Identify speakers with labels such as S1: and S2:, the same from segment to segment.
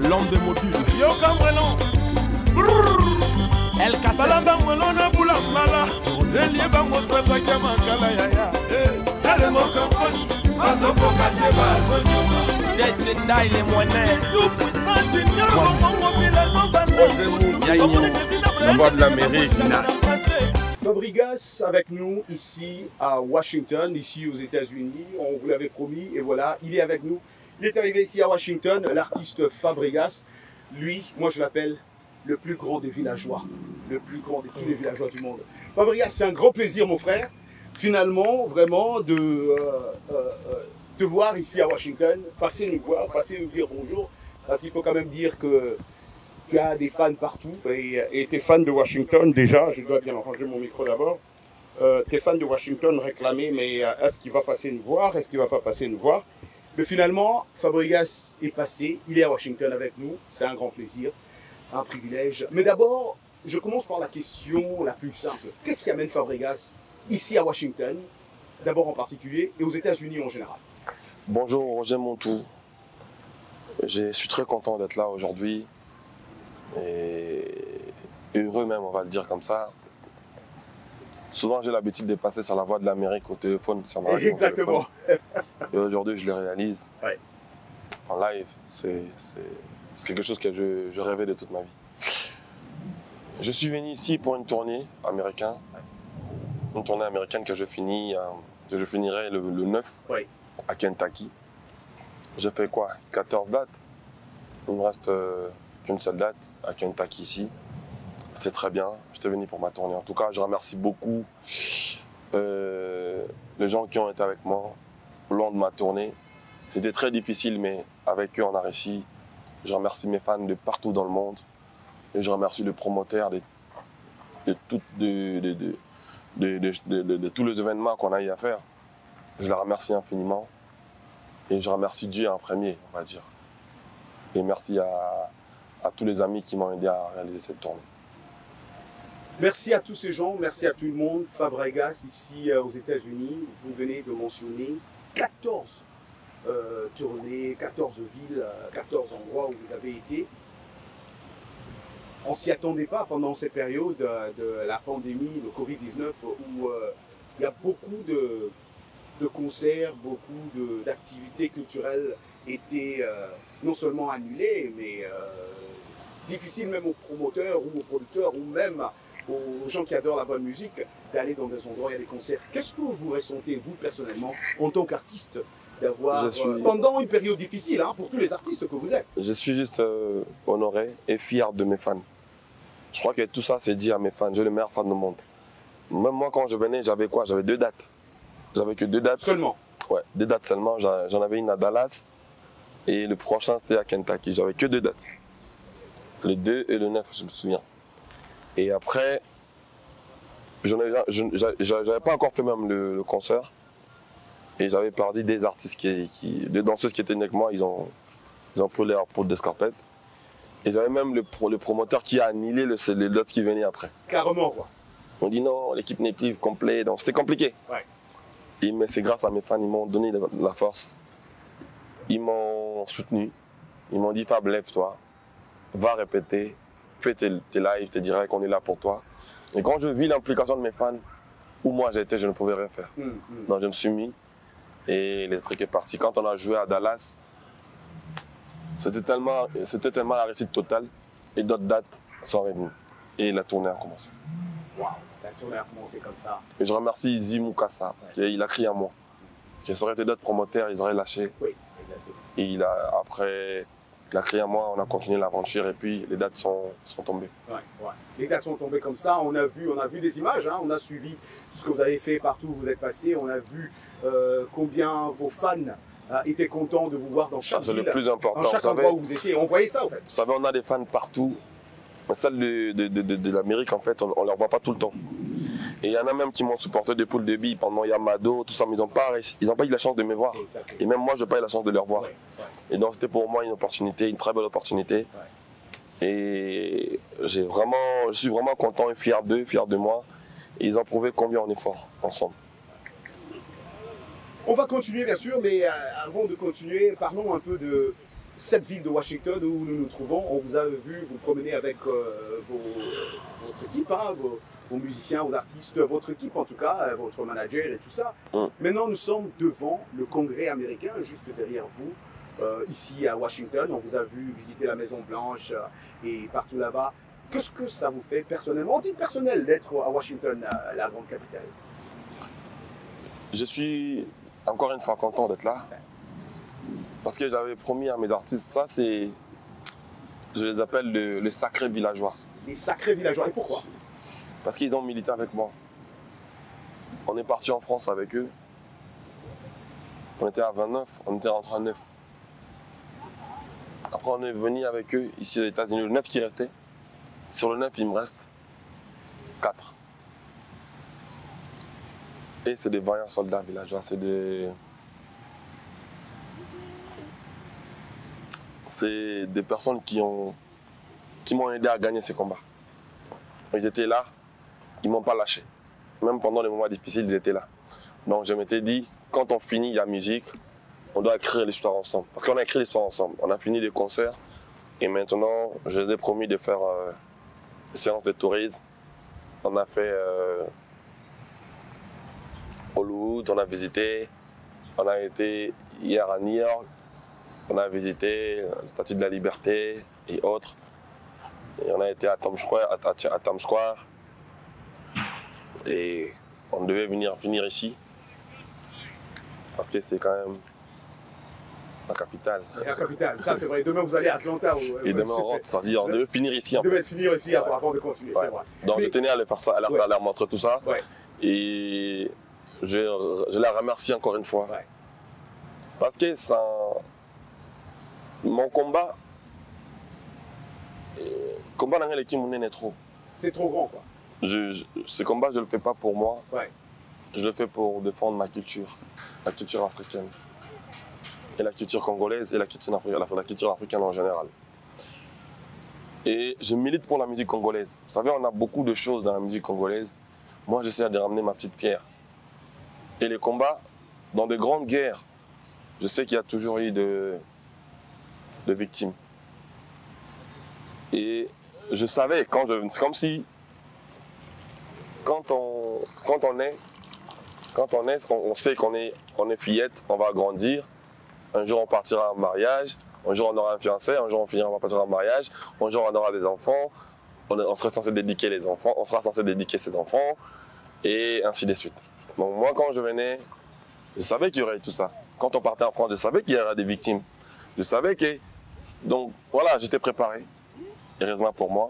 S1: L'homme de mobile. El
S2: La voix de l'Amérique.
S3: Fabregas avec nous ici à Washington, ici aux États-Unis. On vous l'avait promis et voilà, il est avec nous. Il est arrivé ici à Washington, l'artiste Fabregas. Lui, moi je l'appelle le plus grand des villageois, le plus grand de tous les villageois du monde. Fabregas, c'est un grand plaisir, mon frère, finalement, vraiment, de voir ici à Washington, passer nous voir, passer nous dire bonjour, parce qu'il faut quand même dire que tu as des fans partout, et tes fans de Washington, déjà, je dois bien ranger mon micro d'abord, tes fans de Washington réclamaient, mais est-ce qu'il va passer nous voir, est-ce qu'il va pas passer nous voir? Mais finalement, Fabregas est passé, il est à Washington avec nous, c'est un grand plaisir, un privilège. Mais d'abord, je commence par la question la plus simple. Qu'est-ce qui amène Fabregas ici à Washington, d'abord en particulier, et aux États-Unis en général?
S4: Bonjour Roger Montou, je suis très content d'être là aujourd'hui, et heureux même, on va le dire comme ça. Souvent j'ai l'habitude de passer sur la voix de l'Amérique au téléphone, sur ma radio.
S3: Exactement.
S4: Et aujourd'hui je le réalise.
S3: Ouais.
S4: En live, c'est quelque chose que je rêvais de toute ma vie. Je suis venu ici pour une tournée américaine. Une tournée américaine que je finirai le 9
S3: Ouais.
S4: à Kentucky. J'ai fait quoi? 14 dates. Il me reste qu'une seule date à Kentucky ici. C'était très bien. J'étais venu pour ma tournée. En tout cas, je remercie beaucoup les gens qui ont été avec moi au long de ma tournée. C'était très difficile, mais avec eux, on a réussi. Je remercie mes fans de partout dans le monde. Et je remercie le promoteur de tous les événements qu'on a eu à faire. Je les remercie infiniment. Et je remercie Dieu en premier, on va dire. Et merci à tous les amis qui m'ont aidé à réaliser cette tournée.
S3: Merci à tous ces gens, merci à tout le monde. Fabregas, ici aux États-Unis, vous venez de mentionner 14 tournées, 14 villes, 14 endroits où vous avez été. On ne s'y attendait pas pendant cette période de la pandémie, le Covid-19, où il y a beaucoup de concerts, beaucoup d'activités culturelles étaient non seulement annulées, mais difficiles même aux promoteurs ou aux producteurs ou même aux gens qui adorent la bonne musique d'aller dans des endroits où il y a des concerts. Qu'est-ce que vous ressentez, vous, personnellement, en tant qu'artiste, d'avoir, pendant une période difficile, hein, pour tous les artistes que vous êtes?
S4: Je suis juste honoré et fier de mes fans. Je crois que tout ça, c'est dit à mes fans. J'ai le meilleur fan du monde. Même moi, quand je venais, j'avais quoi? J'avais 2 dates. J'avais que 2 dates.
S3: Seulement?
S4: Ouais, 2 dates seulement. J'en avais une à Dallas et le prochain, c'était à Kentucky. J'avais que 2 dates. Le 2 et le 9, je me souviens. Et après, j'avais pas encore fait même le concert. Et j'avais perdu des artistes, des danseuses qui étaient avec moi, ils ont pris leur peau d'escarpette. Et j'avais même le promoteur qui a annulé les dates qui venaient après.
S3: Carrément, quoi.
S4: On dit non, l'équipe n'est plus complète, donc c'était compliqué.
S3: Ouais.
S4: Mais c'est grâce à mes fans, ils m'ont donné la force. Ils m'ont soutenu. Ils m'ont dit Fab, lève-toi, va répéter, fais tes lives, tes directs, on est là pour toi. Et quand je vis l'implication de mes fans, où moi j'étais, je ne pouvais rien faire. Donc je me suis mis et le truc est parti. Quand on a joué à Dallas, c'était tellement la réussite totale et d'autres dates sont venues. Et la tournée a commencé.
S3: Waouh, la tournée a commencé comme ça.
S4: Et je remercie Izzy Moukassa parce qu'il a crié à moi. Parce que ça aurait été d'autres promoteurs, ils auraient lâché.
S3: Oui, exactement.
S4: Et après, il a crié à moi, on a continué l'aventure et puis les dates sont tombées.
S3: Ouais, ouais. Les dates sont tombées comme ça. On a vu des images, hein. On a suivi tout ce que vous avez fait partout où vous êtes passé. On a vu combien vos fans étaient contents de vous voir dans chaque ville.
S4: C'est le plus important.
S3: Dans chaque endroit où vous étiez. On voyait ça, en fait.
S4: Vous savez, on a des fans partout. Mais celle de l'Amérique, en fait, on ne les voit pas tout le temps. Et il y en a même qui m'ont supporté depuis le début, pendant Yamado, tout ça, mais ils n'ont pas eu la chance de me voir.
S3: Exactement.
S4: Et même moi, je n'ai pas eu la chance de les revoir.
S3: Ouais, ouais.
S4: Et donc, c'était pour moi une opportunité, une très belle opportunité. Ouais. Et je suis vraiment content et fier d'eux, fier de moi. Et ils ont prouvé combien on est fort ensemble.
S3: On va continuer, bien sûr, mais avant de continuer, parlons un peu de cette ville de Washington où nous nous trouvons. On vous a vu vous promener avec votre équipe, hein, vos musiciens, vos artistes, votre équipe en tout cas, votre manager et tout ça. Maintenant, nous sommes devant le Congrès américain, juste derrière vous, ici à Washington. On vous a vu visiter la Maison Blanche et partout là-bas. Qu'est-ce que ça vous fait personnellement, en titre personnel, d'être à Washington, la grande capitale?
S4: Je suis encore une fois content d'être là. Parce que j'avais promis à mes artistes, ça c'est, je les appelle le sacré villageois.
S3: Les sacrés villageois, et pourquoi?
S4: Parce qu'ils ont milité avec moi. On est parti en France avec eux. On était à 29, on était rentré à 9. Après on est venu avec eux ici aux États-Unis, le 9 qui restait. Sur le 9 il me reste 4. Et c'est des vaillants soldats villageois, c'est des personnes qui m'ont aidé à gagner ces combats. Ils étaient là, ils ne m'ont pas lâché. Même pendant les moments difficiles, ils étaient là. Donc je m'étais dit, quand on finit la musique, on doit écrire l'histoire ensemble. Parce qu'on a écrit l'histoire ensemble. On a fini les concerts et maintenant, je les ai promis de faire des séances de tourisme. On a fait Hollywood, on a visité. On a été hier à New York. On a visité la Statue de la Liberté et autres. Et on a été à Times Square. Et on devait finir ici. Parce que c'est quand même la capitale.
S3: La capitale, ça c'est vrai. Demain vous allez à Atlanta.
S4: Et demain on rentre. C'est-à-dire on devait finir ici.
S3: On devait finir ici avant de continuer, c'est vrai.
S4: Donc je tenais à leur montrer tout ça.
S3: Ouais.
S4: Et je la remercie encore une fois.
S3: Ouais.
S4: Parce que ça... Mon combat dans l'équipe est trop.
S3: C'est trop grand quoi.
S4: Ce combat, je ne le fais pas pour moi.
S3: Ouais.
S4: Je le fais pour défendre ma culture, la culture africaine. Et la culture congolaise et la culture africaine en général. Et je milite pour la musique congolaise. Vous savez, on a beaucoup de choses dans la musique congolaise. Moi, j'essaie de ramener ma petite pierre. Et les combats, dans de grandes guerres, je sais qu'il y a toujours eu de victimes. Et je savais, c'est comme si, quand on naît, on sait qu'on est fillette, on va grandir, un jour on partira en mariage, un jour on aura un fiancé, un jour on va partir en mariage, un jour on aura des enfants, on sera censé dédiquer les enfants, on sera censé dédiquer ses enfants, et ainsi de suite. Donc moi quand je venais, je savais qu'il y aurait tout ça. Quand on partait en France, je savais qu'il y aurait des victimes. Je savais que... Donc voilà, j'étais préparé. Heureusement pour moi.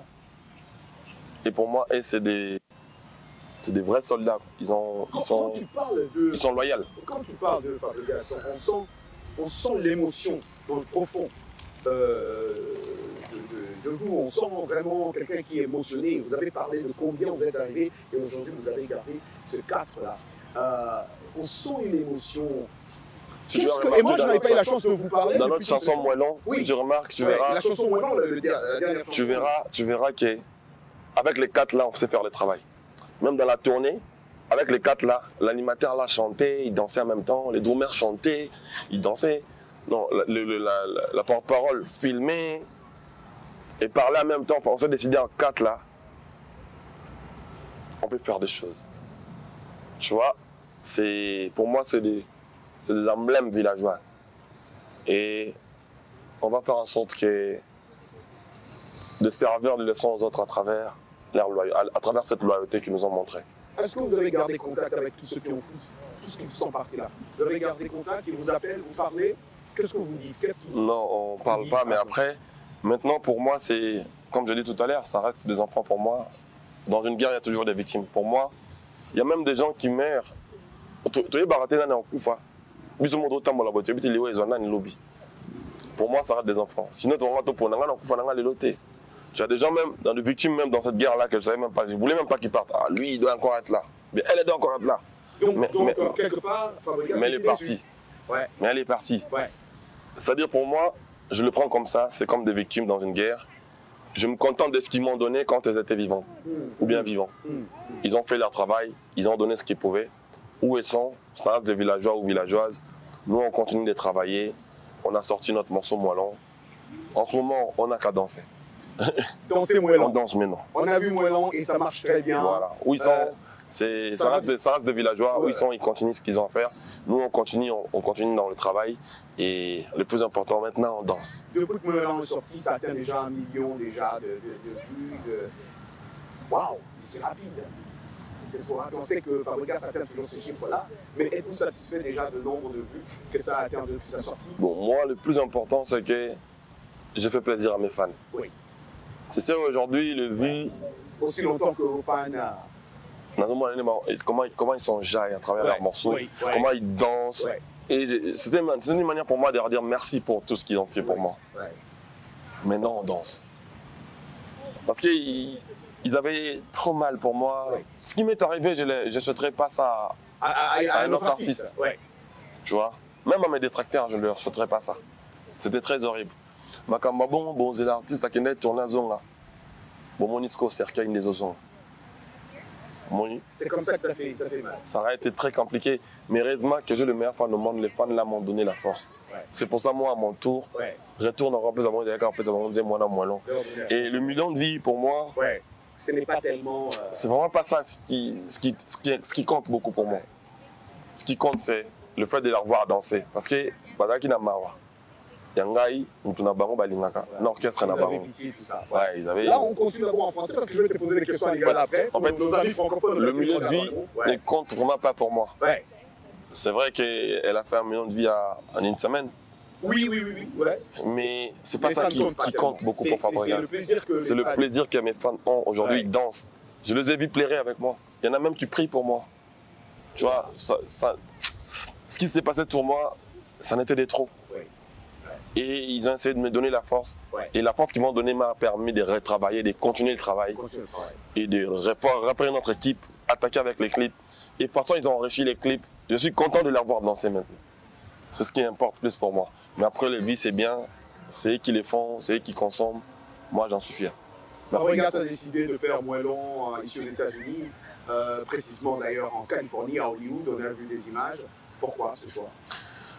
S4: Et pour moi, c'est des vrais soldats. Ils sont loyaux.
S3: Quand tu parles de Fabregas, on sent l'émotion dans le profond de vous. On sent vraiment quelqu'un qui est émotionné. Vous avez parlé de combien vous êtes arrivé et aujourd'hui vous avez gardé ce 4-là. On sent une émotion. Et moi, je n'avais pas eu la chance de vous parler.
S4: Dans notre chanson Moellon, oui. Tu remarques, tu verras.
S3: La chanson Moellon, la dernière chanson.
S4: Tu verras qu'avec les 4 là, on sait faire le travail. Même dans la tournée, avec les 4 là, l'animateur là chantait, il dansait en même temps, les drummers chantaient, ils dansaient. Non, la porte-parole filmait et parlait en même temps. On s'est décidé en 4 là, on peut faire des choses. Tu vois, pour moi, c'est des emblèmes villageois. Et on va faire en sorte de servir de leçons aux autres à travers cette loyauté qu'ils nous ont montrée.
S3: Est-ce que vous avez gardé contact avec tous ceux qui sont partis là? Vous avez gardé contact, ils vous appellent, vous parlez? Qu'est-ce que vous dites?
S4: Non, on ne parle pas, mais après, maintenant pour moi, c'est, comme je l'ai dit tout à l'heure, ça reste des enfants pour moi. Dans une guerre, il y a toujours des victimes. Pour moi, il y a même des gens qui meurent. Pour moi, ça reste des enfants. Sinon, tu as des gens même, dans des victimes même dans cette guerre-là, que je ne savais même pas. Je ne voulais même pas qu'ils partent. Ah, lui, il doit encore être là. Mais elle doit encore être là.
S3: Donc quelque part, Fabregas,
S4: mais elle est partie.
S3: Ouais.
S4: Mais elle est partie.
S3: Ouais.
S4: C'est-à-dire pour moi, je le prends comme ça, c'est comme des victimes dans une guerre. Je me contente de ce qu'ils m'ont donné quand elles étaient vivantes, ou bien vivants. Ils ont fait leur travail, ils ont donné ce qu'ils pouvaient. Où ils sont, ça reste des villageois ou villageoises. Nous, on continue de travailler. On a sorti notre morceau Moellon. En ce moment, on n'a qu'à danser.
S3: Danser
S4: On
S3: Moëlan.
S4: danse maintenant.
S3: On a vu Moëlan et ça marche très bien.
S4: Voilà. Où ils sont, ça reste des villageois.
S3: Ouais.
S4: Où ils sont, ils continuent ce qu'ils ont à faire. Nous, on continue dans le travail. Et le plus important maintenant, on danse.
S3: Depuis que Moëlan est sorti, ça atteint déjà 1 million déjà de vues. Waouh, c'est rapide. C'est trop rapide. On sait que Fabregas atteint toujours ces chiffres-là. Mais êtes-vous satisfait déjà du nombre de vues que ça a atteint depuis sa sortie?
S4: Bon, moi, le plus important, c'est que j'ai fait plaisir à mes fans.
S3: Oui.
S4: C'est ça, aujourd'hui, le vu,
S3: Aussi longtemps que vos fans.
S4: comment ils s'enjaillent à travers leurs morceaux, comment ils dansent.
S3: Ouais.
S4: Et c'était une manière pour moi de leur dire merci pour tout ce qu'ils ont fait pour moi.
S3: Ouais.
S4: Maintenant, on danse. Parce qu'ils avaient trop mal pour moi.
S3: Ouais.
S4: Ce qui m'est arrivé, je ne souhaiterais pas ça
S3: À un autre artiste. Ouais.
S4: tu vois. Même à mes détracteurs, je ne leur souhaiterais pas ça. C'était très horrible. Makamba bon, c'est l'artiste qui est tourné à Zonga. Bon, mon isco, c'est qu'il y a des ozons.
S3: C'est comme ça que ça fait mal.
S4: Ça aurait été très compliqué. Mais heureusement que j'ai le meilleur fan au monde, les fans là m'ont donné la force.
S3: Ouais.
S4: C'est pour ça, moi, à mon tour, je retourne encore plus à mon long. Et le million de vies, pour moi,
S3: ce n'est pas tellement.
S4: c'est vraiment pas ça ce qui compte beaucoup pour moi. Ce qui compte, c'est le fait de la revoir danser. Parce que, Yangai, l'orchestre n'a
S3: Ils
S4: pas.
S3: avaient pitié, tout ça.
S4: Ouais, ils avaient...
S3: Là, on continue d'abord en français parce que je vais te poser des questions à l'égal après.
S4: En fait,
S3: nos amis francophones.
S4: le milieu de vie ne compte vraiment pas pour moi.
S3: Ouais.
S4: C'est vrai qu'elle a fait 1 million de vies en une semaine,
S3: Oui. Ouais.
S4: mais c'est pas
S3: Mais
S4: ça
S3: ne
S4: qui
S3: compte pas
S4: compte
S3: tellement.
S4: beaucoup pour Fabregas.
S3: C'est le plaisir que
S4: C'est le plaisir que mes fans ont aujourd'hui.
S3: Ouais.
S4: Ils dansent. Je les ai vus plairer avec moi. Il y en a même qui prient pour moi. Tu vois, ce qui s'est passé pour moi, ça n'était des trop.
S3: Ouais.
S4: Et ils ont essayé de me donner la force.
S3: Ouais.
S4: Et la force qu'ils m'ont donnée m'a permis de retravailler, de continuer le travail
S3: Continue le travail.
S4: et de repérer notre équipe, attaquer avec les clips. Et de toute façon, ils ont enrichi les clips. Je suis content de les revoir danser maintenant. C'est ce qui importe plus pour moi. Mais après, les vies, c'est bien. C'est eux qui les font, c'est eux qui consomment. Moi, j'en suis fier.
S3: Fabregas a décidé de faire Moëlan ici aux États-Unis, précisément d'ailleurs en Californie, à Hollywood. On a vu des images. Pourquoi ce choix?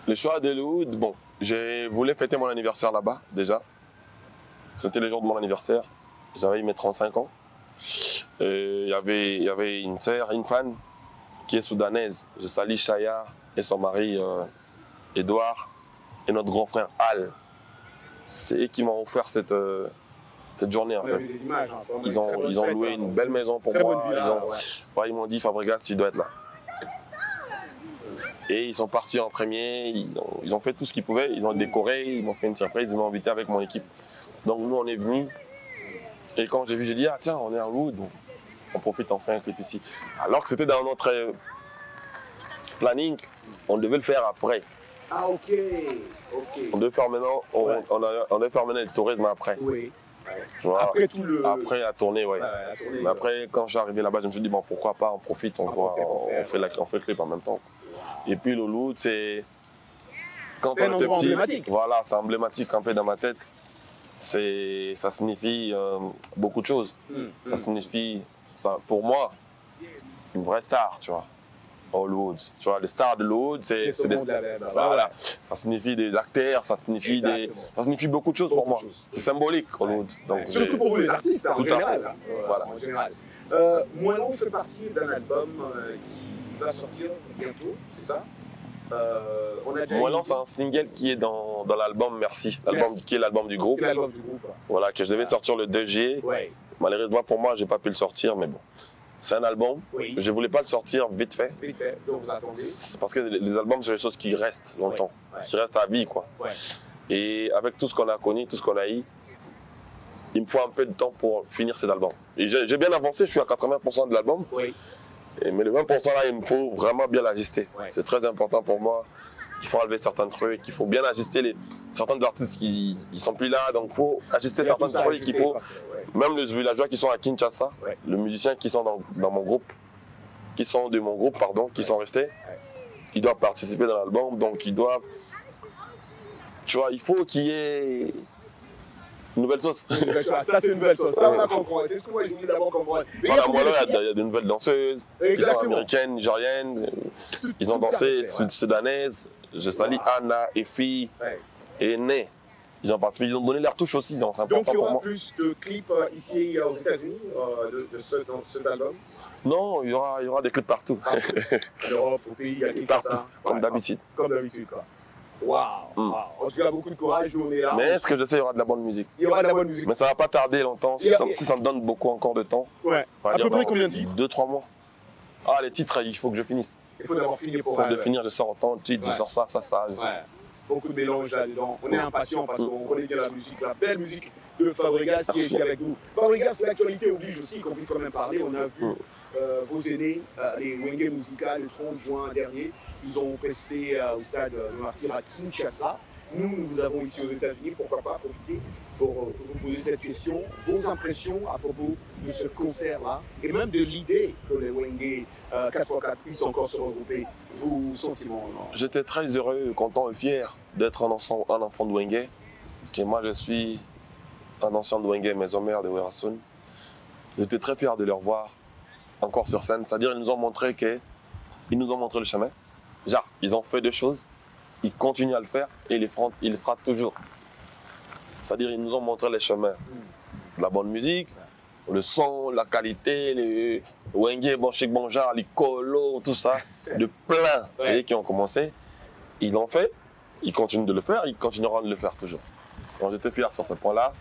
S4: Le choix d'Hollywood, bon, je voulais fêter mon anniversaire là-bas, déjà. C'était le jour de mon anniversaire. J'avais mes 35 ans. Il y avait une sœur, une fan, qui est soudanaise. Je salue Chaya et son mari, Edouard, et notre grand frère Al. C'est eux qui m'ont offert cette journée. En
S3: On a
S4: fait.
S3: vu des images.
S4: Ils ont loué une belle maison pour
S3: Très
S4: moi.
S3: bonne villa,
S4: Ils m'ont dit, Fabregas, tu dois être là. Et ils sont partis en premier, ils ont fait tout ce qu'ils pouvaient, ils ont décoré, ils m'ont fait une surprise, ils m'ont invité avec mon équipe. Donc nous, on est venus. Et quand j'ai vu, j'ai dit, ah tiens, on est à Hollywood, on profite, on fait un clip ici. Alors que c'était dans notre planning, on devait le faire après.
S3: Ah, ok.
S4: On devait faire maintenant, on devait faire maintenant le tourisme après.
S3: Oui.
S4: Tu vois,
S3: Après tout le.
S4: après la tournée, ouais.
S3: la tournée,
S4: Mais après, quand je suis arrivé là-bas, je me suis dit, bon, pourquoi pas, on profite, on fait le clip en même temps. Et puis Hollywood, c'est... Quand
S3: C'est un endroit emblématique.
S4: Voilà, c'est emblématique un peu dans ma tête. Ça signifie beaucoup de choses. Ça signifie, pour moi, une vraie star, tu vois. Hollywood, tu vois, les stars de Hollywood, c'est des... Voilà, ça signifie des acteurs, ça signifie beaucoup de choses pour moi. C'est symbolique, Hollywood. Donc,
S3: surtout pour vous les artistes, en
S4: tout à
S3: général.
S4: fait. Voilà.
S3: En général. Moëlan fait partie d'un album qui va sortir bientôt, c'est ça?
S4: Moëlan, c'est un single qui est dans l'album Merci, qui est l'album du groupe.
S3: C'est l'album du groupe.
S4: Voilà, que je devais sortir le 2 juillet.
S3: Ouais.
S4: Malheureusement pour moi, je n'ai pas pu le sortir, mais bon. C'est un album.
S3: Oui.
S4: Je ne voulais pas le sortir vite fait.
S3: Vite fait, donc vous attendez.
S4: Parce que les albums, c'est des choses qui restent longtemps, qui restent à vie, quoi.
S3: Ouais.
S4: Et avec tout ce qu'on a connu, tout ce qu'on a eu, il me faut un peu de temps pour finir cet album. Et j'ai bien avancé, je suis à 80% de l'album.
S3: Oui.
S4: Mais le 20% là, il me faut vraiment bien l'ajuster.
S3: Ouais.
S4: C'est très important pour moi. Il faut enlever certains trucs, il faut bien ajuster certains artistes qui ne sont plus là, donc il faut ajuster certains trucs qu'il faut. Même les villageois qui sont à Kinshasa, les musiciens qui sont dans mon groupe, qui sont restés, ils doivent participer dans l'album, donc ils doivent... Tu vois, il faut qu'il y ait une nouvelle sauce.
S3: Ça, c'est une nouvelle sauce. Ça, on a compris. C'est ce que moi, je voulais d'abord comprendre.
S4: Il y a des nouvelles danseuses, ils sont américaines, nigériennes, ils ont dansé, soudanaises. Je salue Anna, Effie et Né. Ils ont participé, ils ont donné leur touche aussi, donc c'est
S3: Donc
S4: important
S3: il y
S4: pour
S3: aura
S4: moi.
S3: plus de clips ici aux États-Unis dans cet album?
S4: Non, il y aura des clips partout.
S3: En Europe, au pays, à
S4: Partout,
S3: Kinshasa.
S4: comme
S3: Ouais,
S4: d'habitude.
S3: Comme d'habitude, quoi. Waouh! Wow. En tout cas, beaucoup de courage, nous on est là.
S4: Mais ce que je sais, il y aura de la bonne musique.
S3: Il y aura de la bonne musique.
S4: Mais ça va pas tarder longtemps, si ça me donne beaucoup encore de temps.
S3: Ouais.
S4: On va
S3: À
S4: dire
S3: peu près
S4: dans
S3: combien de titres?
S4: 2-3 mois. Ah, les titres, il faut que je finisse.
S3: Il faut d'abord finir pour
S4: Pour finir, je sors autant de titres,
S3: Ouais.
S4: je sors ça, je sors.
S3: Ouais. Beaucoup de mélange là-dedans. On est impatient parce qu'on connaît bien la musique, la belle musique de Fabregas qui est ici avec nous. Fabregas, l'actualité oblige aussi qu'on puisse quand même parler. On a vu vos aînés, les Wenge Musica, le 30 juin dernier. Ils ont presté au stade de Martyr à Kinshasa. Nous vous avons ici aux États-Unis. Pourquoi pas profiter pour vous poser cette question. Vos impressions à propos de ce concert-là et même de l'idée que les Wenge 4x4 puissent encore se regrouper. Vos sentiments?
S4: J'étais très heureux, content et fier d'être un enfant de Wenge. Parce que moi, je suis un ancien de Wenge, maison mère de Werasun. J'étais très fier de les revoir encore sur scène. C'est-à-dire, ils nous ont montré le chemin. Genre, ils ont fait des choses, ils continuent à le faire et ils le feront toujours. C'est-à-dire, ils nous ont montré les chemins. La bonne musique, le son, la qualité, les Wenge, bon chic, bon genre, les colos, tout ça, de plein. C'est eux qui ont commencé. Ils l'ont fait, ils continuent de le faire, ils continueront de le faire toujours. Donc j'étais fier sur ce point-là.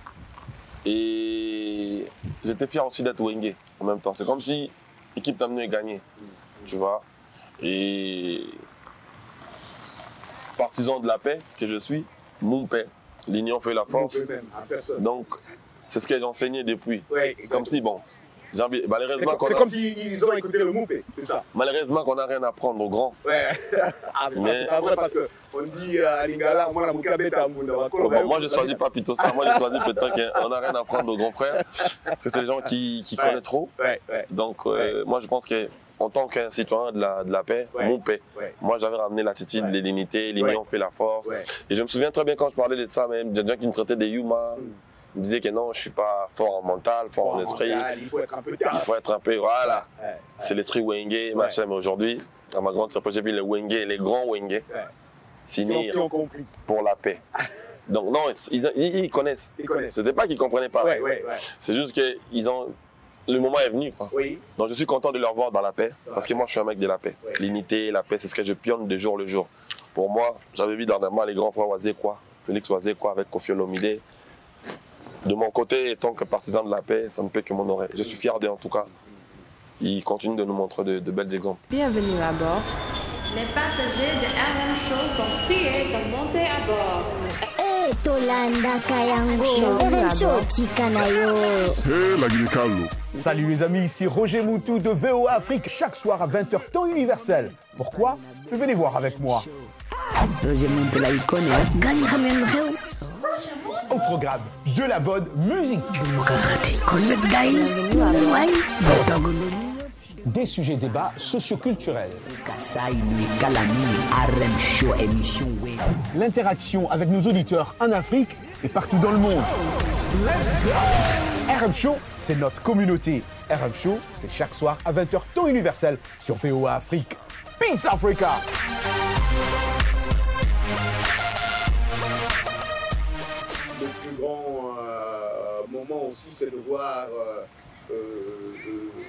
S4: Et j'étais fier aussi d'être Wenge en même temps. C'est comme si l'équipe Tamno est gagnée, tu vois. Et partisan de la paix que je suis, mon paix, l'union fait la force. Donc c'est ce que j'ai enseigné depuis.
S3: Ouais,
S4: c'est comme si, bon, malheureusement
S3: c'est comme s'ils ont écouté le Moupé, c'est ça.
S4: Malheureusement qu'on n'a rien à prendre aux grands.
S3: Ouais. Ah, mais c'est pas vrai parce qu'on dit à Lingala, moi la Moukabé t'as un monde.
S4: Moi je ne choisis pas plutôt ça, moi je choisis peut-être qu'on n'a rien à prendre aux grands frères. C'est des gens qui connaissent trop. Donc moi je pense qu'en tant qu'un citoyen de la paix, mon paix, moi j'avais ramené l'attitude de l'unité, l'union fait la force. Et je me souviens très bien quand je parlais de ça, même des gens qui me traitaient des Yuma. Il me disait que non, je ne suis pas fort en mental, fort en esprit.
S3: Il faut être un peu taf.
S4: Il faut être un peu, voilà. C'est l'esprit Wenge, machin. Mais aujourd'hui, à ma grande surprise, j'ai vu les Wenge, les grands Wenge, s'unir pour la paix. Donc non, ils connaissent. Ce n'était pas qu'ils ne comprenaient pas. C'est juste que le moment est venu. Quoi. Donc je suis content de leur voir dans la paix, parce que moi je suis un mec de la paix. L'unité, la paix, c'est ce que je pionne de jour le jour. Pour moi, j'avais vu dernièrement les grands frères Wazekwa, Félix Wazekwa avec Kofi Olomide. De mon côté, étant que partisan de la paix, ça ne peut que m'honorer. Je suis fier d'eux en tout cas. Ils continuent de nous montrer de bels exemples.
S5: Bienvenue à bord.
S6: Les passagers de RM Show sont priés de monter à bord.
S7: Hey, Tolanda Kayango, RM Show Tikanayo.
S2: Hey, la Guinée-Callo.
S1: Salut les amis, ici Roger Moutou de VOA Afrique, chaque soir à 20h temps universel. Pourquoi? Venez voir avec moi.
S7: Roger Moutou la icône, gagne ramène réo.
S1: Au programme de la bonne musique. Des sujets débats socioculturels. L'interaction avec nos auditeurs en Afrique et partout dans le monde. RM Show, c'est notre communauté. RM Show, c'est chaque soir à 20h temps universel sur VOA Afrique. Peace Africa!
S3: Moment aussi, c'est de voir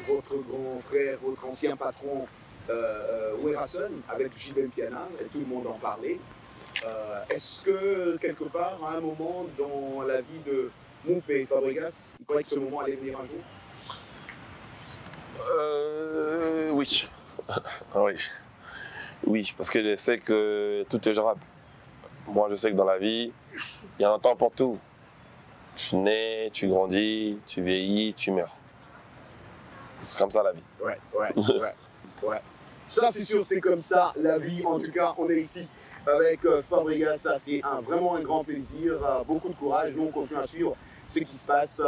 S3: votre grand frère, votre ancien patron Werasun avec JB Piana, et tout le monde en parlait. Est-ce que quelque part, à un moment dans la vie de Moupé Fabregas, il croyait que ce moment allait venir un jour?
S4: Oui. Oui, parce que je sais que tout est gérable. Moi, je sais que dans la vie, il y a un temps pour tout. Tu nais, tu grandis, tu vieillis, tu meurs. C'est comme ça la vie.
S3: Ouais. Ça, c'est sûr, c'est comme ça la vie. En tout cas, on est ici avec Fabregas. Ça, c'est vraiment un grand plaisir. Beaucoup de courage. Nous, on continue à suivre ce qui se passe.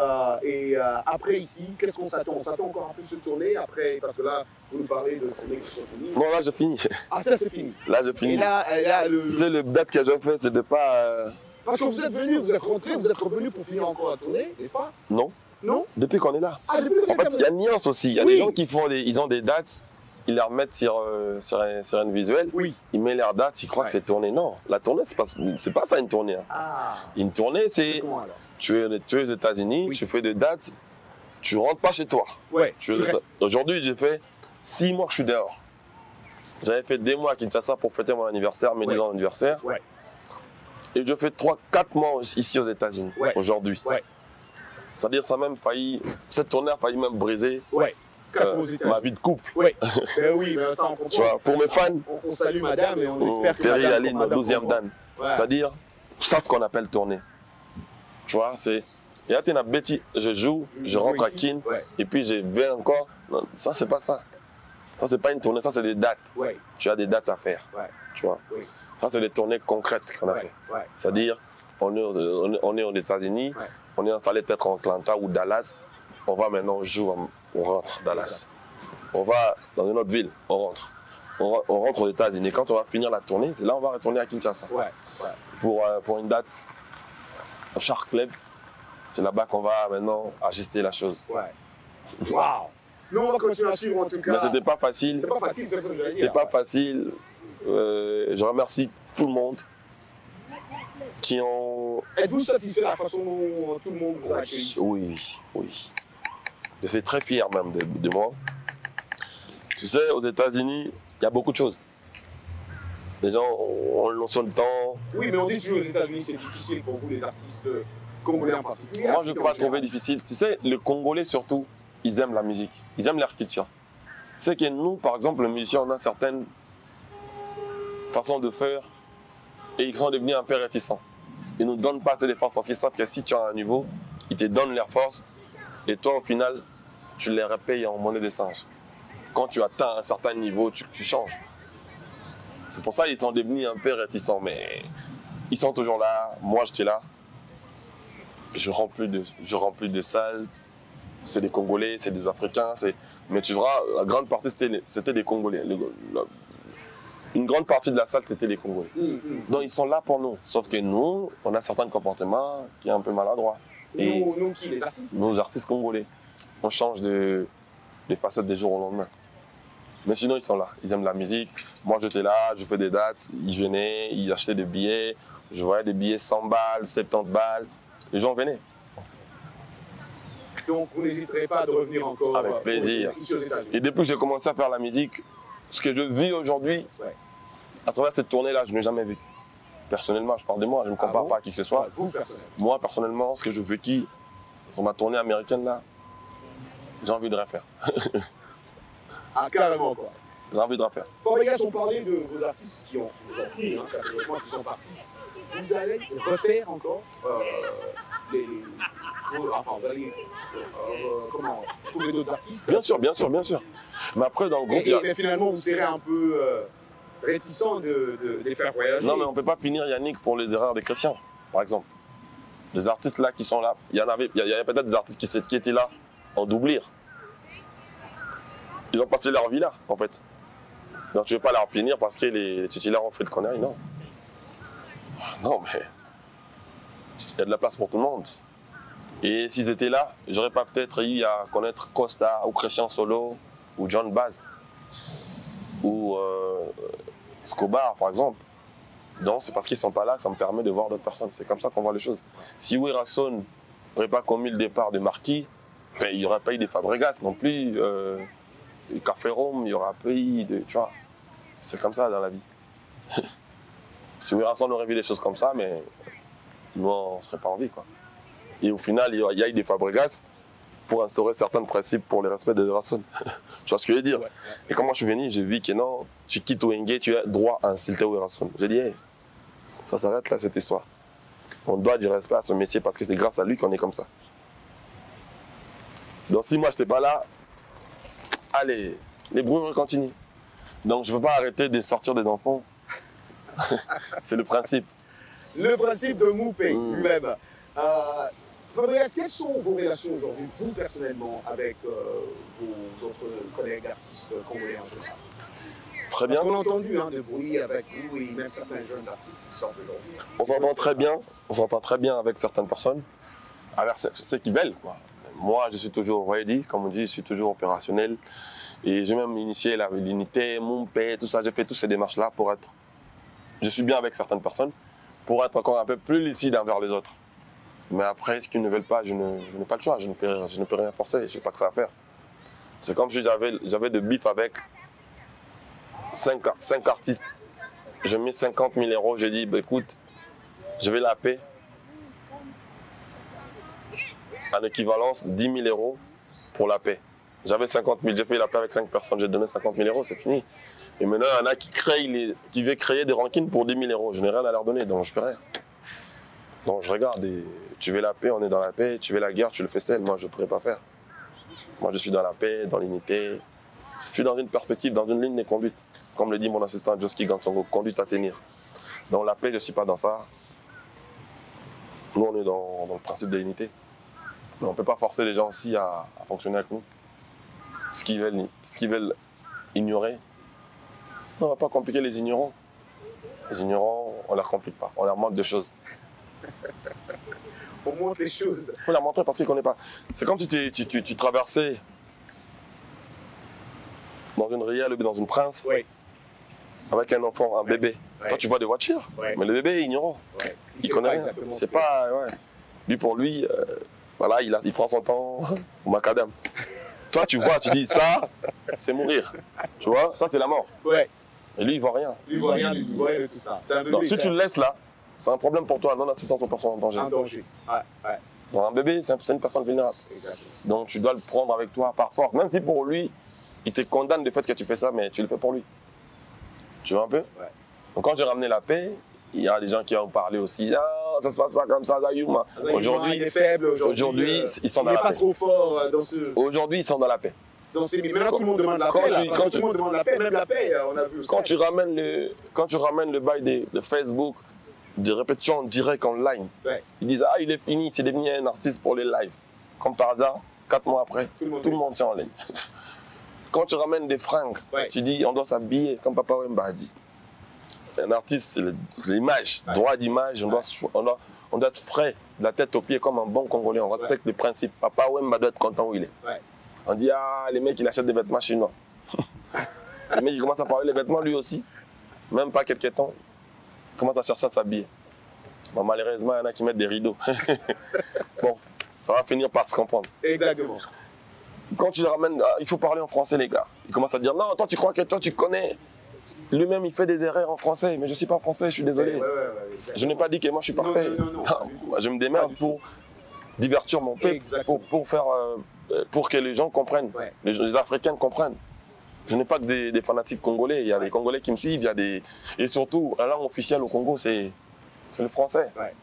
S3: Et après, ici, qu'est-ce qu'on s'attend? On s'attend encore un peu de se tourner après, parce que là, vous nous parlez de tournées qui sont finies.
S4: Non, là, j'ai fini.
S3: Ah, ça, c'est fini.
S4: Là, j'ai fini.
S3: Et là,
S4: c'est le date que j'ai fait, c'est de pas.
S3: Parce que vous êtes venu, vous êtes rentré, vous êtes revenu pour finir encore la tournée, n'est-ce pas?
S4: Non.
S3: Non?
S4: Depuis qu'on est là.
S3: Ah, depuis qu'on est là.
S4: En fait, il y a une nuance aussi. Il y a des gens qui font ils ont des dates ils les remettent sur une visuelle,
S3: Oui.
S4: ils mettent leur date, ils croient que c'est tourné. Non, la tournée, c'est pas ça une tournée. Hein.
S3: Ah.
S4: Une tournée,
S3: C'est
S4: c'est
S3: comment alors?
S4: tu es aux États-Unis,
S3: Oui.
S4: tu fais des dates, tu rentres pas chez toi.
S3: Ouais, tu restes.
S4: Aujourd'hui, j'ai fait 6 mois que je suis dehors. J'avais fait 2 mois à Kinshasa pour fêter mon anniversaire, mes 10 ans d'anniversaire.
S3: Ouais.
S4: Et je fais 3-4 mois ici aux États-Unis,
S3: Ouais.
S4: aujourd'hui.
S3: Ouais.
S4: C'est-à-dire, ça a même failli, cette tournée a failli même briser
S3: Ouais. 4 mois aux
S4: ma
S3: États-Unis.
S4: vie de couple.
S3: Ouais. Ben oui, ben ça on comprend.
S4: Tu vois, pour mes fans,
S3: On salue madame et on espère que
S4: Terry
S3: madame,
S4: Aline,
S3: madame
S4: 12e
S3: comprend.
S4: Dan.
S3: Ouais.
S4: C'est-à-dire, ça, c'est ce qu'on appelle tournée. Tu vois, c'est. Et là, tu es bêtise, je joue, je rentre à
S3: ici.
S4: Kin,
S3: Ouais.
S4: et puis je vais encore. Non, ça, c'est pas ça. Ça, c'est pas une tournée, ça, c'est des dates.
S3: Ouais.
S4: Tu as des dates à faire.
S3: Ouais.
S4: Tu vois.
S3: Oui.
S4: Ça, c'est des tournées concrètes qu'on a
S3: Ouais.
S4: fait.
S3: Ouais.
S4: C'est-à-dire, on est aux États-Unis,
S3: Ouais.
S4: on est installé peut-être en Atlanta ou Dallas. On va maintenant, on rentre Dallas. On va dans une autre ville, on rentre. On rentre aux États-Unis. Quand on va finir la tournée, c'est là on va retourner à Kinshasa.
S3: Ouais. Ouais.
S4: Pour une date au Shark Club. C'est là-bas qu'on va maintenant ajuster la chose.
S3: Ouais. Waouh. Nous, on va continuer à suivre en tout cas.
S4: Mais c'était pas facile.
S3: C'est pas facile, c'est ce que je voulais
S4: C'était
S3: dire.
S4: pas facile. Je remercie tout le monde qui ont.
S3: Êtes-vous satisfait de la façon dont tout le monde vous a accueilli?
S4: Oui, oui. Je suis très fier même de moi. Tu sais, aux États-Unis, il y a beaucoup de choses. Les gens ont le notion de temps.
S3: Oui, mais on dit toujours aux États-Unis, c'est difficile pour vous, les artistes congolais en particulier.
S4: Moi, je ne peux pas
S3: Africains en
S4: trouver difficile. Tu sais, les Congolais surtout, ils aiment la musique. Ils aiment leur culture. C'est que nous, par exemple, les musiciens, on a certaines façons de faire et ils sont devenus un peu réticents. Ils ne nous donnent pas assez de force parce qu'ils savent que si tu as un niveau, ils te donnent leur force et toi, au final, tu les repayes en monnaie d'échange. Quand tu atteins un certain niveau, tu changes. C'est pour ça qu'ils sont devenus un peu réticents, mais ils sont toujours là. Moi, j'étais là. Je remplis de salles. C'est des Congolais, c'est des Africains. Mais tu verras, la grande partie, c'était des Congolais. Une grande partie de la salle, c'était les Congolais. Donc, ils sont là pour nous. Sauf que nous, on a certains comportements qui sont un peu maladroits. Et
S3: Nous qui, les artistes?
S4: nos artistes congolais, on change de facettes des jours au lendemain. Mais sinon, ils sont là. Ils aiment la musique. Moi, j'étais là, je fais des dates. Ils venaient, ils achetaient des billets. Je voyais des billets 100 balles, 70 balles. Les gens venaient.
S3: Donc, vous n'hésiterez pas de revenir encore
S4: Avec plaisir.
S3: ici aux États-Unis.
S4: Et depuis que j'ai commencé à faire la musique, ce que je vis aujourd'hui,
S3: Ouais.
S4: à travers cette tournée-là, je n'ai jamais vécu. Personnellement, je parle de moi, je ne me compare
S3: bon
S4: pas à qui que ce soit.
S3: Vous, personnellement.
S4: Moi, personnellement, ce que je vécu sur ma tournée américaine, là, j'ai envie de refaire.
S3: Ah, carrément, quoi.
S4: J'ai envie de refaire.
S3: Fabregas, on parlait de vos artistes qui vous ont fui, hein, catégoriquement, qui sont partis. Vous allez refaire encore enfin, vous allez comment, trouver d'autres artistes?
S4: Bien sûr, bien sûr, bien sûr. Mais après, dans le groupe, il y a-
S3: Mais finalement, vous serez un peu réticent de les faire voyager.
S4: Non, mais on ne peut pas punir Yannick pour les erreurs des chrétiens, par exemple. Les artistes là qui sont là, il y avait peut-être des artistes qui étaient là en doublure. Ils ont passé leur vie là, en fait. Donc tu ne veux pas leur punir parce que les titulaires ont fait de conneries, non. Non, mais il y a de la place pour tout le monde. Et s'ils étaient là, j'aurais pas peut-être eu à connaître Costa ou Christian Solo ou John Bass ou Scobar, par exemple. Donc c'est parce qu'ils ne sont pas là que ça me permet de voir d'autres personnes. C'est comme ça qu'on voit les choses. Si Werason n'aurait pas commis le départ de Marquis, ben, il n'y aurait pas eu des Fabregas non plus. Café Rome, il n'y aura pas eu de... Tu vois, c'est comme ça dans la vie. Si Werason aurait vu des choses comme ça, mais nous, on ne serait pas en vie, quoi. Et au final, il y a eu des Fabregas pour instaurer certains principes pour le respect de Werason. Tu vois ce que je veux dire?
S3: Ouais.
S4: Et quand moi je suis venu, j'ai vu que non, tu quittes Wenge, tu as droit à insulter Werason. J'ai dit, hey, ça s'arrête là, cette histoire. On doit du respect à ce métier parce que c'est grâce à lui qu'on est comme ça. Donc si moi je n'étais pas là, allez, les bruits continuent. Donc je ne peux pas arrêter de sortir des enfants. C'est le principe.
S3: Le principe de Moupé lui-même. Fabregas, quelles sont vos relations aujourd'hui, vous personnellement, avec vos autres collègues artistes congolais en général?
S4: Très bien.
S3: Parce qu'on a entendu des bruits avec vous et même certains jeunes artistes qui sortent aujourd'hui.
S4: On s'entend très bien. On s'entend très bien avec certaines personnes. Avec ceux qui veulent, quoi. Moi, je suis toujours ready, comme on dit, je suis toujours opérationnel. Et j'ai même initié l'unité, mon père, tout ça. J'ai fait toutes ces démarches-là pour être... Je suis bien avec certaines personnes, pour être encore un peu plus lucide envers les autres. Mais après, ce qu'ils ne veulent pas, je n'ai pas le choix. Je ne peux rien forcer. Je n'ai pas que ça à faire. C'est comme si j'avais de bif avec 5 artistes. J'ai mis 50 000 euros. J'ai dit, bah, écoute, je vais la paix. En équivalence, 10 000 euros pour la paix. J'avais 50 000, j'ai fait la paix avec 5 personnes, j'ai donné 50 000 euros, c'est fini. Et maintenant, il y en a qui veulent créer des rankines pour 10 000 euros. Je n'ai rien à leur donner, donc je ne peux rien. Donc je regarde et tu veux la paix, on est dans la paix. Tu veux la guerre, tu le fais seul. Moi, je ne pourrais pas faire. Moi, je suis dans la paix, dans l'unité. Je suis dans une perspective, dans une ligne de conduite. Comme le dit mon assistant Joski Gantongo, conduite à tenir. Dans la paix, je ne suis pas dans ça. Nous, on est dans le principe de l'unité. Mais on ne peut pas forcer les gens aussi à fonctionner avec nous. Ce qu'ils veulent ignorer. On ne va pas compliquer les ignorants. Les ignorants, on ne leur complique pas. On leur montre des choses.
S3: On montre les choses.
S4: Il faut leur montrer parce qu'ils ne connaissent pas. C'est comme si tu traversais dans une rielle ou dans une prince
S3: Oui.
S4: avec un enfant, un bébé.
S3: Ouais.
S4: Toi, tu vois des voitures,
S3: Ouais.
S4: mais le bébé est ignorant.
S3: Ouais.
S4: Il connaît rien. C'est pas... Ouais. Lui, pour lui, voilà, il prend son temps au macadam. Toi, tu vois, tu dis ça, c'est mourir. Tu vois, ça, c'est la mort.
S3: Ouais.
S4: Et lui, il voit rien.
S3: Lui, il voit rien du tout. Ouais, de tout ça. C'est un bébé.
S4: Donc, si tu le laisses là, c'est un problème pour toi, non-assistance aux personnes en danger.
S3: Un danger. Ouais, ouais.
S4: Donc, un bébé, c'est une personne vulnérable.
S3: Exactement.
S4: Donc, tu dois le prendre avec toi par force. Même si pour lui, il te condamne du fait que tu fais ça, mais tu le fais pour lui. Tu vois un peu?
S3: Ouais.
S4: Donc, quand j'ai ramené la paix, il y a des gens qui ont parlé aussi. Ah, ça se passe pas comme ça, Zayuma. Aujourd'hui,
S3: il est faible. Aujourd'hui,
S4: ils sont dans
S3: il
S4: la
S3: n'est pas
S4: paix.
S3: trop fort dans ce.
S4: Aujourd'hui, ils sont dans la paix.
S3: Maintenant, tout le monde demande la paix. Là, parce que tout le monde demande la paix. Même la paix, on a vu.
S4: Quand tu ramènes le bail de Facebook, de répétition en direct, en live,
S3: Ouais.
S4: ils disent ah, il est fini, c'est devenu un artiste pour les lives. Comme par hasard, 4 mois après, tout le monde tient en ligne. Quand tu ramènes des fringues,
S3: Ouais.
S4: tu dis on doit s'habiller, comme Papa Wemba a dit. Un artiste, c'est l'image,
S3: Ouais.
S4: droit d'image, on doit être frais, de la tête aux pieds comme un bon Congolais, on respecte les principes. Papa Wemba doit être content où il est.
S3: Ouais.
S4: On dit ah, les mecs, il achète des vêtements chinois. Le mec, il commence à parler des vêtements lui aussi. Même pas quelques temps, il commence à chercher à s'habiller. Bon, malheureusement, il y en a qui mettent des rideaux. Bon, ça va finir par se comprendre.
S3: Exactement.
S4: Quand tu le ramènes, ah, il faut parler en français, les gars. Il commence à dire non, toi, tu crois que toi, tu connais. Lui-même, il fait des erreurs en français, mais je ne suis pas français, je suis désolé.
S3: Ouais,
S4: Je n'ai pas dit que moi, je suis parfait.
S3: Non, pas du tout.
S4: Moi, je me démerde pour divertir mon peuple,
S3: Exactement.
S4: pour que les gens comprennent,
S3: Ouais.
S4: les Africains comprennent. Je n'ai pas que des fanatiques congolais, il y a des Congolais qui me suivent, et surtout, la langue officielle au Congo, c'est le français.
S3: Ouais.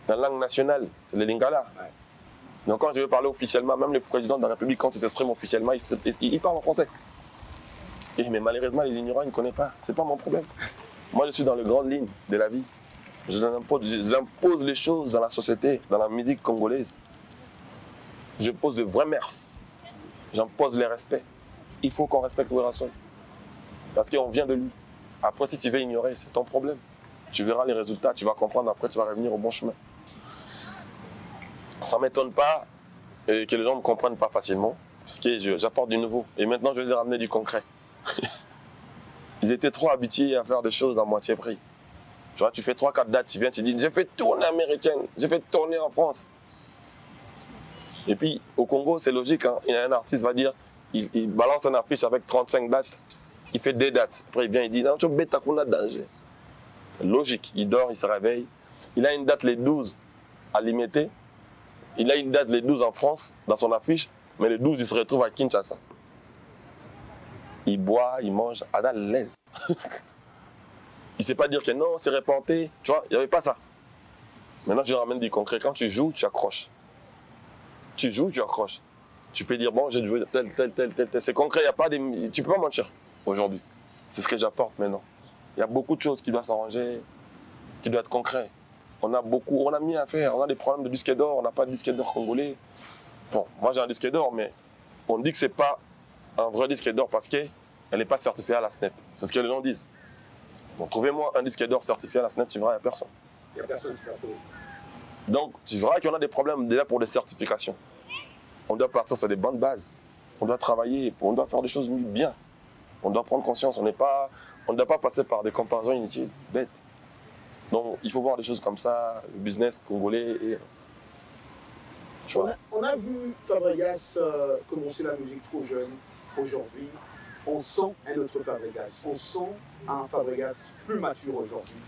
S4: La langue nationale, c'est le lingala.
S3: Ouais.
S4: Donc quand je veux parler officiellement, même le président de la République, quand il s'exprime officiellement, il parle en français. Mais malheureusement, les ignorants, ils ne connaissent pas. Ce n'est pas mon problème. Moi, je suis dans les grandes lignes de la vie. J'impose les choses dans la société, dans la musique congolaise. Je pose de vraies mers. J'impose les respects. Il faut qu'on respecte Werason. Parce qu'on vient de lui. Après, si tu veux ignorer, c'est ton problème. Tu verras les résultats, tu vas comprendre, après tu vas revenir au bon chemin. Ça ne m'étonne pas que les gens ne me comprennent pas facilement, parce que j'apporte du nouveau. Et maintenant, je vais leur ramener du concret. Ils étaient trop habitués à faire des choses à moitié prix. Tu vois, tu fais 3-4 dates, tu viens, tu dis, j'ai fait tourner américaine, j'ai fait tourner en France. Et puis, au Congo, c'est logique, hein. Il y a un artiste va dire, il balance une affiche avec 35 dates, il fait 2 dates. Après, il vient, il dit, non, tu bête, on a danger. Logique, il dort, il se réveille. Il a une date les 12 à Limité. Il a une date les 12 en France, dans son affiche, mais le 12, il se retrouve à Kinshasa. Il boit, il mange à l'aise. Il ne sait pas dire que non, c'est répanté. Tu vois, il n'y avait pas ça. Maintenant, je ramène du concret. Quand tu joues, tu accroches. Tu joues, tu accroches. Tu peux dire, bon, j'ai joué tel. C'est concret, il y a pas des... Tu ne peux pas mentir aujourd'hui. C'est ce que j'apporte maintenant. Il y a beaucoup de choses qui doivent s'arranger, qui doivent être concrets. On a mis à faire. On a des problèmes de disque d'or, on n'a pas de disque d'or congolais. Bon, moi j'ai un disque d'or, mais on dit que ce n'est pas un vrai disque d'or parce qu'elle n'est pas certifiée à la SNEP. C'est ce que les gens disent. Bon, trouvez-moi un disque d'or certifié à la SNEP, tu verras, il n'y a personne.
S3: Il n'y a personne qui fait ça.
S4: Donc, tu verras qu'on a des problèmes déjà pour des certifications. On doit partir sur des bonnes bases. On doit travailler, on doit faire des choses bien. On doit prendre conscience, on ne doit pas passer par des comparaisons inutiles, bêtes. Donc il faut voir des choses comme ça, le business congolais. Et...
S3: On a vu Fabregas commencer la musique trop jeune. Aujourd'hui, on sent un autre Fabregas. On sent un Fabregas plus mature aujourd'hui.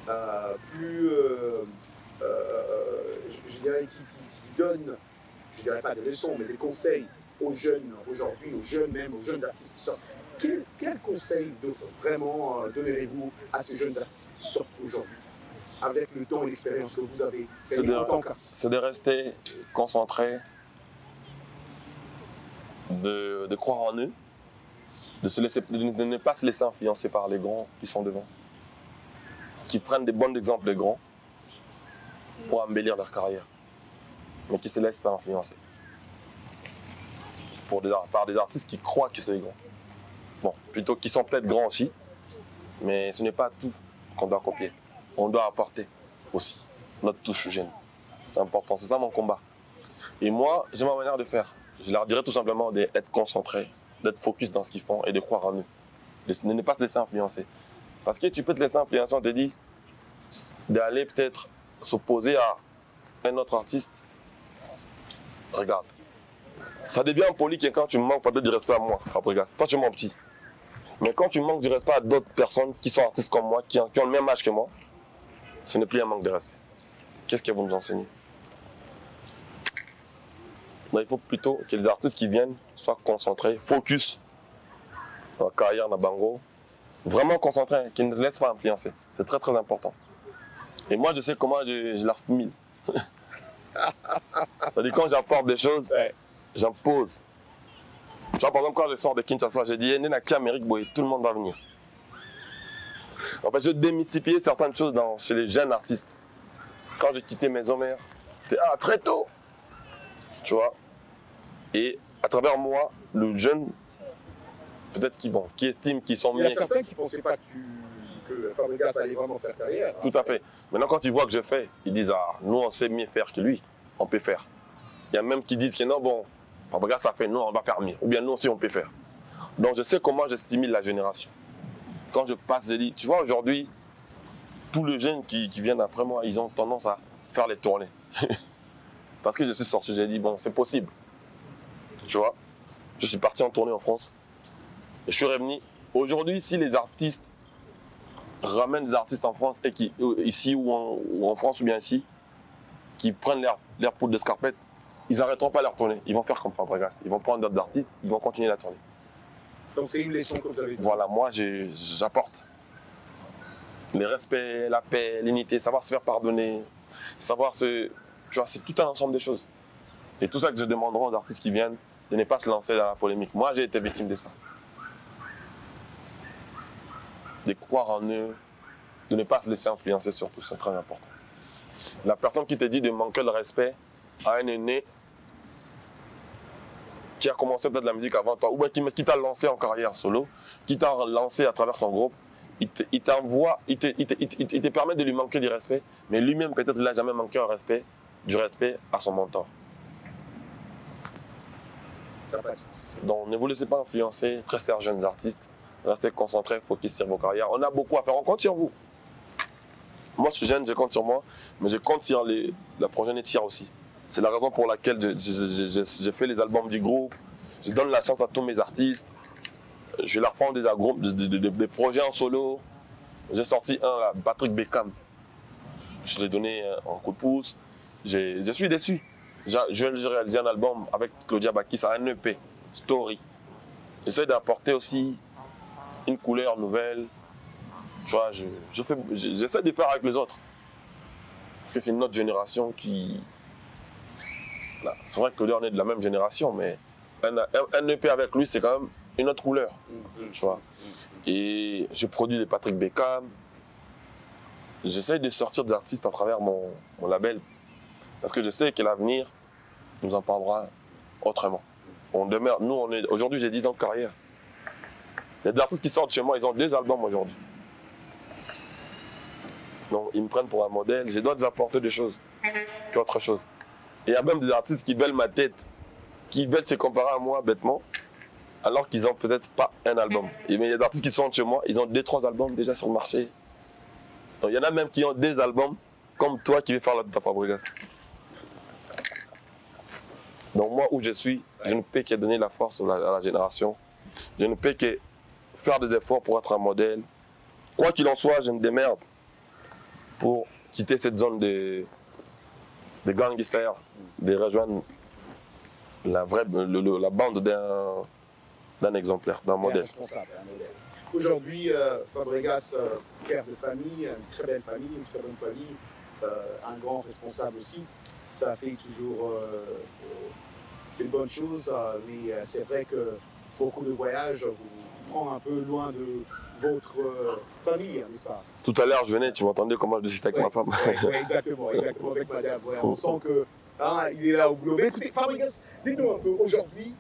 S3: Je dirais, qui donne, je dirais pas des leçons, mais des conseils aux jeunes aujourd'hui, aux jeunes artistes qui sortent. Quel conseil vraiment donnerez-vous à ces jeunes artistes qui sortent aujourd'hui, avec le temps et l'expérience que vous avez en tant qu'artiste?
S4: C'est de rester concentré, de croire en eux, de ne pas se laisser influencer par les grands qui sont devant, qui prennent des bons exemples des grands pour embellir leur carrière, mais qui ne se laissent pas influencer par des artistes qui croient qu'ils sont grands. Bon, plutôt qu'ils sont peut-être grands aussi, mais ce n'est pas tout qu'on doit copier. On doit apporter aussi notre touche jeune. C'est important, c'est ça mon combat. Et moi, j'ai ma manière de faire. Je leur dirais tout simplement d'être concentré, d'être focus dans ce qu'ils font et de croire en eux. De ne pas se laisser influencer. Parce que tu peux te laisser influencer, on te dit, d'aller peut-être s'opposer à un autre artiste. Regarde. Ça devient impoli que quand tu manques peut-être du respect à moi, Fabregas. Toi, tu es mon petit. Mais quand tu manques du respect à d'autres personnes qui sont artistes comme moi, qui ont le même âge que moi, ce n'est plus un manque de respect. Qu'est-ce que vous nous enseignez? Donc, il faut plutôt que les artistes qui viennent soient concentrés, focus sur la carrière dans Bango, vraiment concentrés, qu'ils ne se laissent pas influencer. C'est très très important. Et moi, je sais comment je l'assimile. C'est-à-dire quand j'apporte des choses, j'impose. Tu vois, par exemple, quand je sors de Kinshasa, j'ai dit, Amérique, tout le monde va venir. En fait, je démystifiais certaines choses chez les jeunes artistes. Quand j'ai quitté Maison Mère, c'était très tôt. Tu vois. Et à travers moi, le jeune, peut-être qui estime qu'ils sont mieux.
S3: Il y a certains qui ne pensaient pas que Fabregas allait vraiment faire carrière.
S4: Tout à fait. Maintenant, quand ils voient que je fais, ils disent, nous, on sait mieux faire que lui. On peut faire. Il y a même qui disent que non, bon, Fabregas a fait, nous, on va faire mieux. Ou bien nous aussi, on peut faire. Donc, je sais comment je stimule la génération. Quand je passe, je dis, tu vois, aujourd'hui, tous les jeunes qui viennent après moi, ils ont tendance à faire les tournées. Parce que je suis sorti, j'ai dit, bon, c'est possible. Tu vois, je suis parti en tournée en France. Et je suis revenu. Aujourd'hui, si les artistes ramènent des artistes en France, et qui, ici ou en France ou bien ici, qui prennent leur poudre de scarpette, ils n'arrêteront pas leur tournée. Ils vont faire comme Fabregas. Ils vont prendre d'autres artistes, ils vont continuer la tournée.
S3: Donc c'est une leçon que vous avez dit.
S4: Voilà, moi j'apporte. Le respect, la paix, l'unité, savoir se faire pardonner, savoir se... Tu vois, c'est tout un ensemble de choses. Et tout ça que je demanderai aux artistes qui viennent, de ne pas se lancer dans la polémique. Moi, j'ai été victime de ça. De croire en eux, de ne pas se laisser influencer surtout, c'est très important. La personne qui te dit de manquer le respect à un aîné qui a commencé peut-être la musique avant toi, ou bien qui t'a lancé en carrière solo, qui t'a lancé à travers son groupe, il te permet de lui manquer du respect, mais lui-même peut-être il n'a jamais manqué du respect à son mentor. Donc ne vous laissez pas influencer, restez jeunes artistes, restez concentrés, focus sur vos carrières. On a beaucoup à faire, on compte sur vous. Moi je suis jeune, je compte sur moi, mais je compte sur la prochaine étière aussi. C'est la raison pour laquelle je fais les albums du groupe, je donne la chance à tous mes artistes, je leur fais des projets en solo. J'ai sorti un, là, Patrick Beckham, je l'ai donné un coup de pouce, je suis déçu. J'ai réalisé un album avec Claudia Bakis, un EP, Story. J'essaie d'apporter aussi une couleur nouvelle. Tu vois, j'essaie de faire avec les autres. Parce que c'est une autre génération qui... C'est vrai que Claudia, on est de la même génération, mais un EP avec lui, c'est quand même une autre couleur. Tu vois. Et je produis des Patrick Beckham. J'essaie de sortir des artistes à travers mon label. Parce que je sais que l'avenir nous en parlera autrement. Aujourd'hui, j'ai 10 ans de carrière. Il y a des artistes qui sortent chez moi, ils ont 2 albums aujourd'hui. Donc, ils me prennent pour un modèle. Je dois les apporter des choses qu'autre chose. Et il y a même des artistes qui veulent ma tête, qui veulent se comparer à moi bêtement. alors qu'ils n'ont peut-être pas un album. Mais il y a des artistes qui sont chez moi, ils ont 2-3 albums déjà sur le marché. Donc, il y en a même qui ont des albums comme toi qui veux faire ta Fabregas. Donc moi où je suis, je ne peux que donner la force à la génération. Je ne peux que faire des efforts pour être un modèle. Quoi qu'il en soit, je me démerde pour quitter cette zone de gangsters, de rejoindre la bande d'un exemplaire, d'un modèle.
S3: Responsable, un modèle. Aujourd'hui, Fabregas, père de famille, une très belle famille, une très bonne famille, un grand responsable aussi. Ça fait toujours une bonne chose, mais c'est vrai que beaucoup de voyages vous prend un peu loin de votre famille, n'est-ce pas?
S4: Tout à l'heure, je venais, tu m'entendais comment je discutais avec ma femme.
S3: Oui, exactement, avec madame. Ouais, on sent que il est là au boulot. Mais écoutez, Fabregas, dites-nous un peu, aujourd'hui,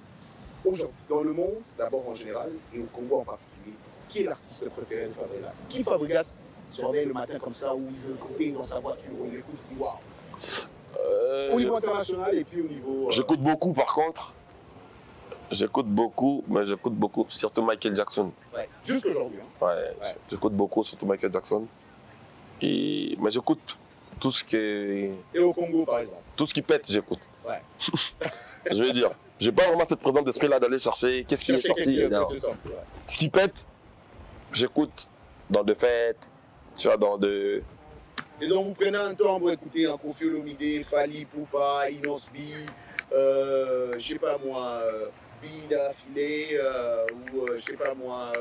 S3: dans le monde, d'abord en général, et au Congo en particulier, qui est l'artiste préféré de Fabregas? Qui Fabregas se réveille le matin comme ça, où il veut écouter dans sa voiture, on l'écoute, il dit waouh. Au niveau international et puis au niveau...
S4: J'écoute beaucoup par contre. J'écoute beaucoup, mais j'écoute beaucoup, surtout Michael Jackson.
S3: Ouais, jusqu'aujourd'hui. Hein.
S4: Ouais. J'écoute beaucoup, surtout Michael Jackson. Mais j'écoute tout ce qui...
S3: Et au Congo, par exemple?
S4: Tout ce qui pète, j'écoute.
S3: Ouais.
S4: Je veux dire, j'ai pas vraiment cette présence d'esprit-là d'aller chercher qu'est-ce qui est sorti. Ce qui pète, j'écoute dans des fêtes, tu vois, dans de...
S3: Et donc vous prenez un temps pour écouter un Koffi Olomide, Fally Ipupa, Inosbi, je sais pas moi, Bida Filé, ou je sais pas moi,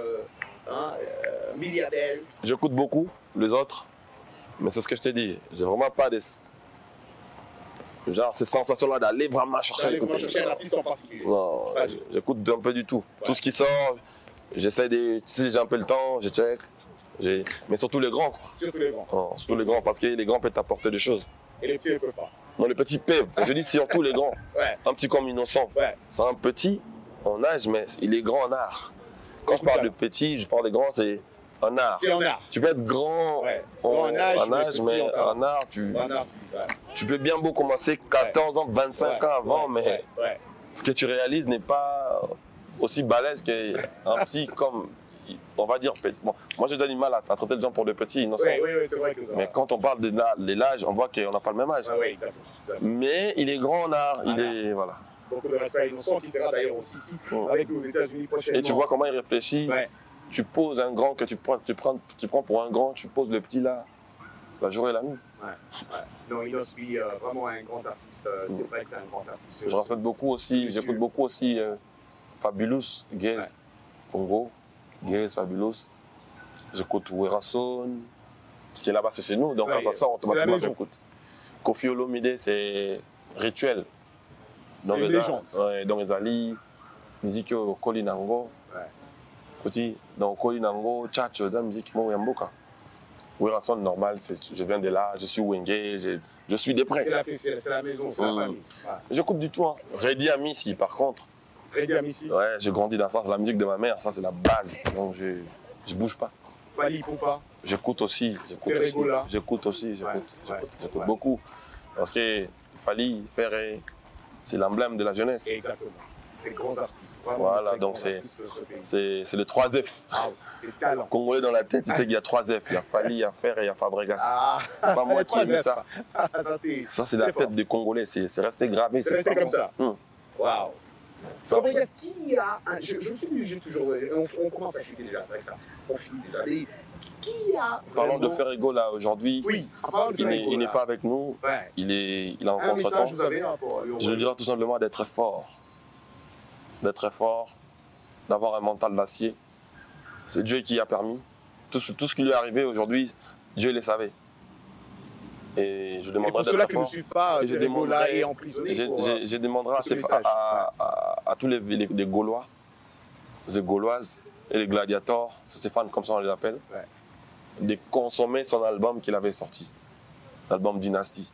S3: Milliardel.
S4: J'écoute beaucoup les autres, mais c'est ce que je t'ai dit. J'ai vraiment pas des... Genre ces sensations-là d'aller vraiment chercher
S3: un artiste en particulier.
S4: Non, j'écoute un peu du tout. Ouais. Tout ce qui sort, j'essaie de... Si j'ai un peu le temps, je check. Mais surtout les grands, quoi.
S3: Surtout les grands.
S4: Non, surtout les grands, parce que les grands peuvent t'apporter des choses.
S3: Et les petits ne peuvent pas.
S4: Non, les petits peuvent. Je dis surtout les grands.
S3: Ouais.
S4: Un petit comme Innocent.
S3: Ouais.
S4: C'est un petit en âge, mais il est grand en art. Quand je parle de petit, je parle de grand, c'est en art.
S3: C'est en art.
S4: Tu peux être grand
S3: en âge,
S4: mais en art, tu peux bien beau commencer 14 ans, 25 ans avant, mais ce que tu réalises n'est pas aussi balèze qu'un petit comme... On va dire petit. Bon, moi j'ai déjà du mal à traiter les gens pour des petits innocents.
S3: Oui, c'est vrai que ça.
S4: Mais quand on parle de l'âge, on voit qu'on n'a pas le même âge.
S3: Oui, exactement.
S4: Mais il est grand en art. Voilà.
S3: Beaucoup de respect à Innocent qui sera d'ailleurs aussi ici avec nous aux États-Unis prochainement.
S4: Et tu vois comment il réfléchit. Tu poses un grand que tu prends pour un grand, tu poses le petit là, la journée et la nuit.
S3: Non, Inosbi, vraiment un grand artiste. C'est vrai que c'est un grand artiste.
S4: Je respecte beaucoup aussi, j'écoute beaucoup aussi Fabulous, Gaze, Congo. Gaze, Fabulous, j'écoute Werason, parce que là-bas c'est chez nous, donc quand ça sort automatiquement j'écoute. Koffi Olomide c'est rituel.
S3: C'est une légende.
S4: Dans les Ali, musique Kolinango, donc Kolinango, Tchatch, dans la musique Mouyamboka. Werason normal, je viens de là, je suis Wenge, je suis des près.
S3: C'est la maison, c'est la famille.
S4: J'écoute du tout. Reddy Amissi par contre. Ouais, j'ai grandi dans ça, c'est la musique de ma mère, ça c'est la base, donc je bouge pas.
S3: Fally Ipupa.
S4: J'écoute aussi, j'écoute beaucoup, parce que Fally, Ferré, c'est l'emblème de la jeunesse.
S3: Exactement, des grands artistes.
S4: Voilà, donc c'est le 3F. Congolais dans la tête, il sait qu'il y a 3F, il y a Fally, il y a Ferré, il y a Fabregas. C'est pas moi qui dis ça. Ça c'est la tête des Congolais, c'est resté gravé.
S3: C'est resté comme ça. Waouh. Fabregas, qui a... Je me suis dit, j'ai toujours... On commence à chuter déjà, c'est vrai que ça. On finit déjà. Mais qui a vraiment...
S4: Parlons de Ferrigo là aujourd'hui.
S3: Oui, en parlant de Ferrigo.
S4: Il n'est pas avec nous. Il est en contretemps.
S3: Un message vous avez
S4: Je dirais tout simplement d'être fort. D'être fort, d'avoir un mental d'acier. C'est Dieu qui a permis. Tout ce qui lui est arrivé aujourd'hui, Dieu le savait. Et je demanderai d'être fort.
S3: Et pour ceux-là qui ne suivent pas, Ferrigo là est emprisonné.
S4: Je demanderai à tous les Gaulois, les Gauloises et les gladiators, ces fans comme ça on les appelle, de consommer son album qu'il avait sorti, l'album Dynasty.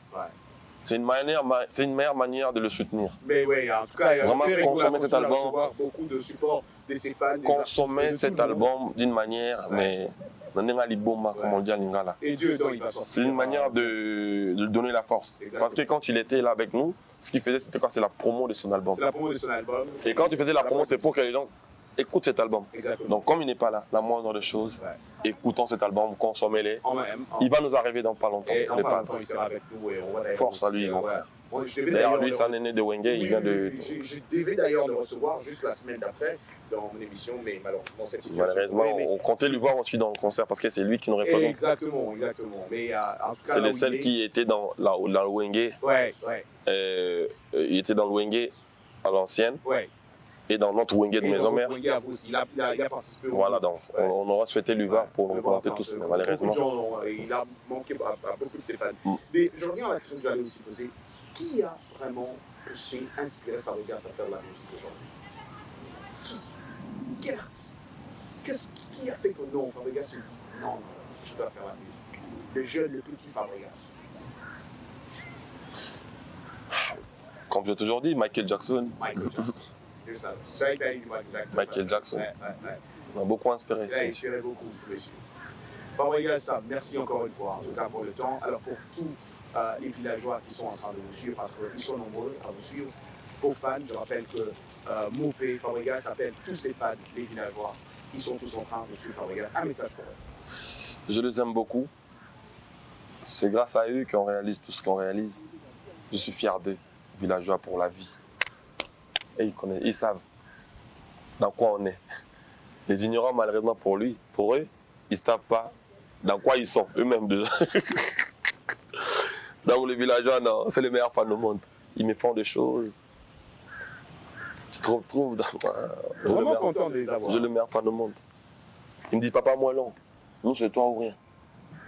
S4: C'est une meilleure manière de le soutenir.
S3: Mais oui, en tout cas,
S4: vraiment consommer cet album,
S3: beaucoup de support de ses fans.
S4: Consommer cet album d'une manière, mais comme on dit à Lingala.
S3: Et Dieu, donc, il va sortir.
S4: C'est une manière de donner la force. Exactement. Parce que quand il était là avec nous, ce qu'il faisait, c'était quoi? C'est la promo de son album.
S3: C'est la promo de son album.
S4: Et quand tu faisais la promo, c'est pour que les gens écoute cet album.
S3: Exactement.
S4: Donc comme il n'est pas là, la moindre des choses, écoutons cet album, consommez-les. Il va nous arriver dans pas longtemps.
S3: Et dans pas longtemps, il sera avec nous. Et on va
S4: force à lui.
S3: D'ailleurs,
S4: lui, c'est un aîné de Wenge. Il vient de...
S3: Je devais d'ailleurs le recevoir juste la semaine d'après dans mon émission, mais malheureusement, cette situation...
S4: Malheureusement, on comptait lui voir aussi dans le concert parce que c'est lui qui nous représente.
S3: Exactement. Mais en tout cas,
S4: c'est le seul qui était dans le Wenge. Il était dans le Wenge à l'ancienne. Et dans notre Wenge de maison mère.
S3: Il a participé.
S4: Voilà, donc on aura souhaité lui voir pour nous représenter tous, mais malheureusement.
S3: Il a manqué à beaucoup de ses fans. Mais je reviens à la question que j'allais aussi poser. Qui a vraiment poussé, inspiré Fabregas à faire de la musique aujourd'hui? Quel artiste? Qui a fait que non, Fabregas se dit non, je dois faire la musique? Le jeune, le petit Fabregas.
S4: Comme j'ai toujours dit, Michael Jackson. Michael Jackson. m'a beaucoup inspiré.
S3: Il a inspiré beaucoup, ce monsieur. Fabregas, merci encore une fois, en tout cas pour le temps. Alors pour tous les villageois qui sont en train de vous suivre, parce qu'ils sont nombreux à vous suivre, vos fans, je rappelle que Mopé, Fabregas appelle tous ses fans, les villageois, qui sont tous en train de suivre Fabregas. Un message pour eux.
S4: Je les aime beaucoup. C'est grâce à eux qu'on réalise tout ce qu'on réalise. Je suis fier d'eux, villageois pour la vie. Et ils savent dans quoi on est. Les ignorants, malheureusement pour eux, ils ne savent pas dans quoi ils sont, eux-mêmes déjà. Donc les villageois, non, c'est les meilleurs fans au monde. Ils me font des choses. Je trouve
S3: vraiment content de les avoir.
S4: Je le meilleur fan au monde. Ils me disent, papa, moi long. Nous, c'est toi ou rien.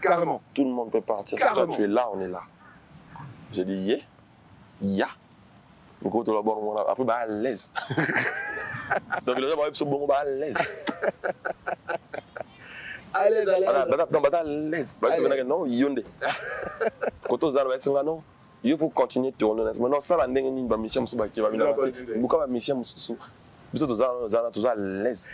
S3: Carrément.
S4: Tout le monde peut partir. Quand tu es là, on est là. J'ai dit, yeah. Après, à l'aise. Donc, les gens vont se bon, à l'aise.
S3: À l'aise, à l'aise.
S4: Non, à l'aise. Non, yonde. Quand on a non, il faut continuer de tourner. Maintenant, ça, la mission, c'est pas mission, c'est à l'aise.